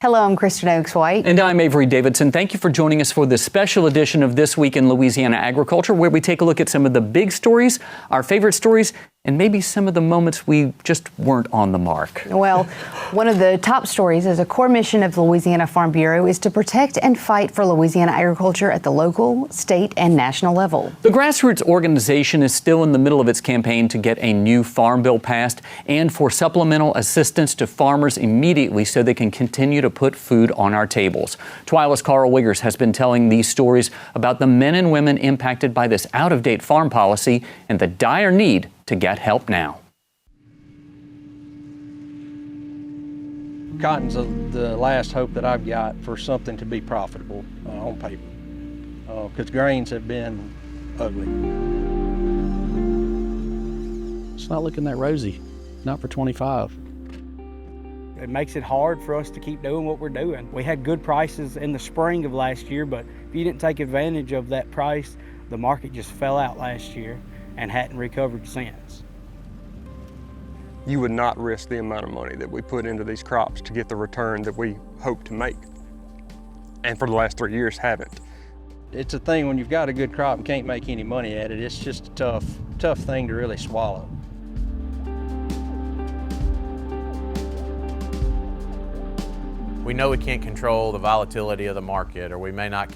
Hello, I'm Kristen Oaks-White. And I'm Avery Davidson. Thank you for joining us for this special edition of This Week in Louisiana Agriculture, where we take a look at some of the big stories, our favorite stories, and maybe some of the moments we just weren't on the mark. Well, one of the top stories is a core mission of the Louisiana Farm Bureau is to protect and fight for Louisiana agriculture at the local, state, and national level. The grassroots organization is still in the middle of its campaign to get a new farm bill passed and for supplemental assistance to farmers immediately so they can continue to put food on our tables. TWILA's Karl Wiggers has been telling these stories about the men and women impacted by this out-of-date farm policy and the dire need to get help now. Cotton's the last hope that I've got for something to be profitable on paper, because grains have been ugly. It's not looking that rosy, not for 25. It makes it hard for us to keep doing what we're doing. We had good prices in the spring of last year, but if you didn't take advantage of that price, the market just fell out last year and hadn't recovered since. You would not risk the amount of money that we put into these crops to get the return that we hope to make. And for the last 3 years, haven't. It's a thing when you've got a good crop and can't make any money at it, it's just a tough thing to really swallow. We know we can't control the volatility of the market, or we may not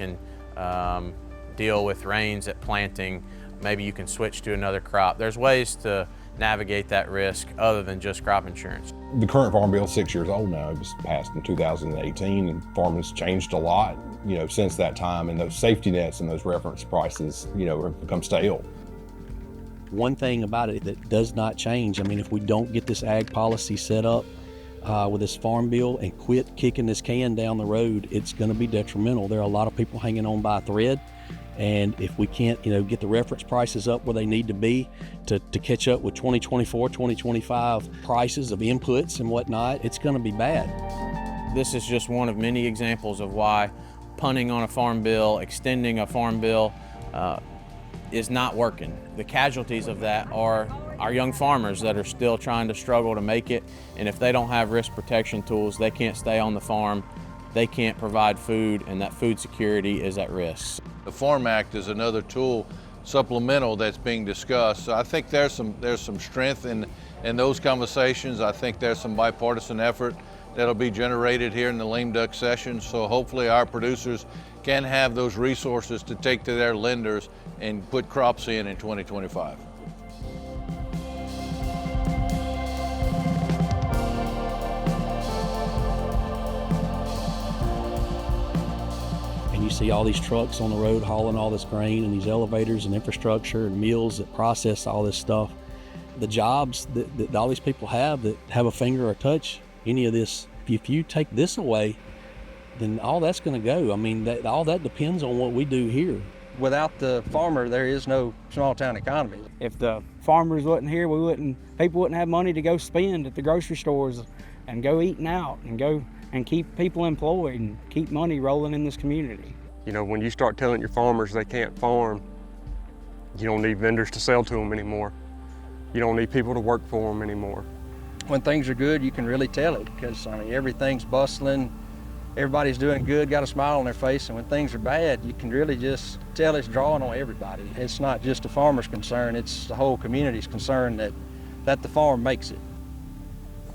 deal with rains at planting. Maybe you can switch to another crop. There's ways to navigate that risk other than just crop insurance. The current Farm Bill is 6 years old now. It was passed in 2018, and farming's changed a lot, since that time, and those safety nets and those reference prices, have become stale. One thing about it that does not change, if we don't get this ag policy set up with this Farm Bill and quit kicking this can down the road, it's going to be detrimental. There are a lot of people hanging on by a thread. And if we can't, get the reference prices up where they need to be to catch up with 2024, 2025 prices of inputs and whatnot, it's going to be bad. This is just one of many examples of why punting on a farm bill, extending a farm bill, is not working. The casualties of that are our young farmers that are still trying to struggle to make it. And if they don't have risk protection tools, they can't stay on the farm. They can't provide food, and that food security is at risk. The Farm Act is another tool, supplemental, that's being discussed. So I think there's some strength in those conversations. I think there's some bipartisan effort that'll be generated here in the lame duck session. So hopefully our producers can have those resources to take to their lenders and put crops in 2025. You see all these trucks on the road hauling all this grain, and these elevators and infrastructure and mills that process all this stuff. The jobs that all these people have that have a finger or touch any of this, if you take this away, then all that's going to go. All that depends on what we do here. Without the farmer, there is no small town economy. If the farmers wasn't here, people wouldn't have money to go spend at the grocery stores and go eating out and go and keep people employed and keep money rolling in this community. When you start telling your farmers they can't farm, you don't need vendors to sell to them anymore. You don't need people to work for them anymore. When things are good, you can really tell it, because everything's bustling, everybody's doing good, got a smile on their face, and when things are bad, you can really just tell it's drawing on everybody. It's not just the farmer's concern, it's the whole community's concern that the farm makes it.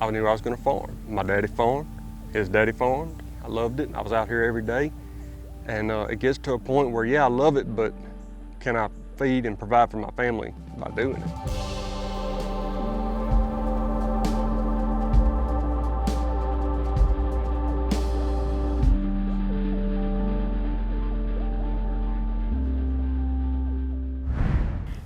I knew I was going to farm. My daddy farmed, his daddy farmed. I loved it. I was out here every day. And it gets to a point where, I love it, but can I feed and provide for my family by doing it?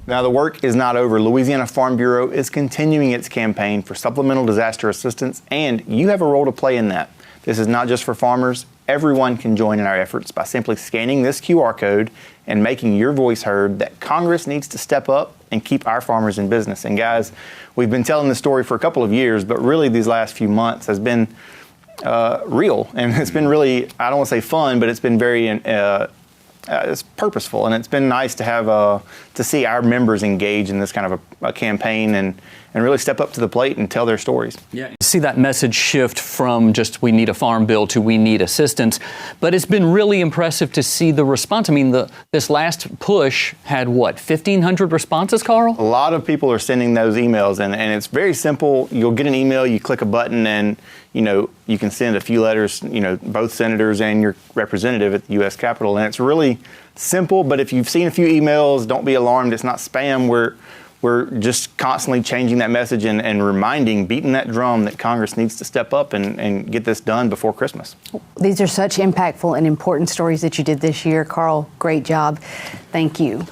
Now, the work is not over. Louisiana Farm Bureau is continuing its campaign for supplemental disaster assistance, and you have a role to play in that. This is not just for farmers. Everyone can join in our efforts by simply scanning this QR code and making your voice heard that Congress needs to step up and keep our farmers in business. And guys, we've been telling this story for a couple of years, but really these last few months has been real. And it's been really, I don't want to say fun, but it's been very, it's purposeful, and it's been nice to have to see our members engage in this kind of a campaign and really step up to the plate and tell their stories. Yeah, see that message shift from just we need a farm bill to we need assistance, but it's been really impressive to see the response. I mean, this last push had what, 1,500 responses, Karl? A lot of people are sending those emails, and it's very simple. You'll get an email, you click a button, and you can send a few letters, both senators and your representative at the U.S. Capitol, and it's really simple. But if you've seen a few emails, don't be alarmed. It's not spam. We're just constantly changing that message and beating that drum that Congress needs to step up and get this done before Christmas. These are such impactful and important stories that you did this year, Karl. Great job. Thank you.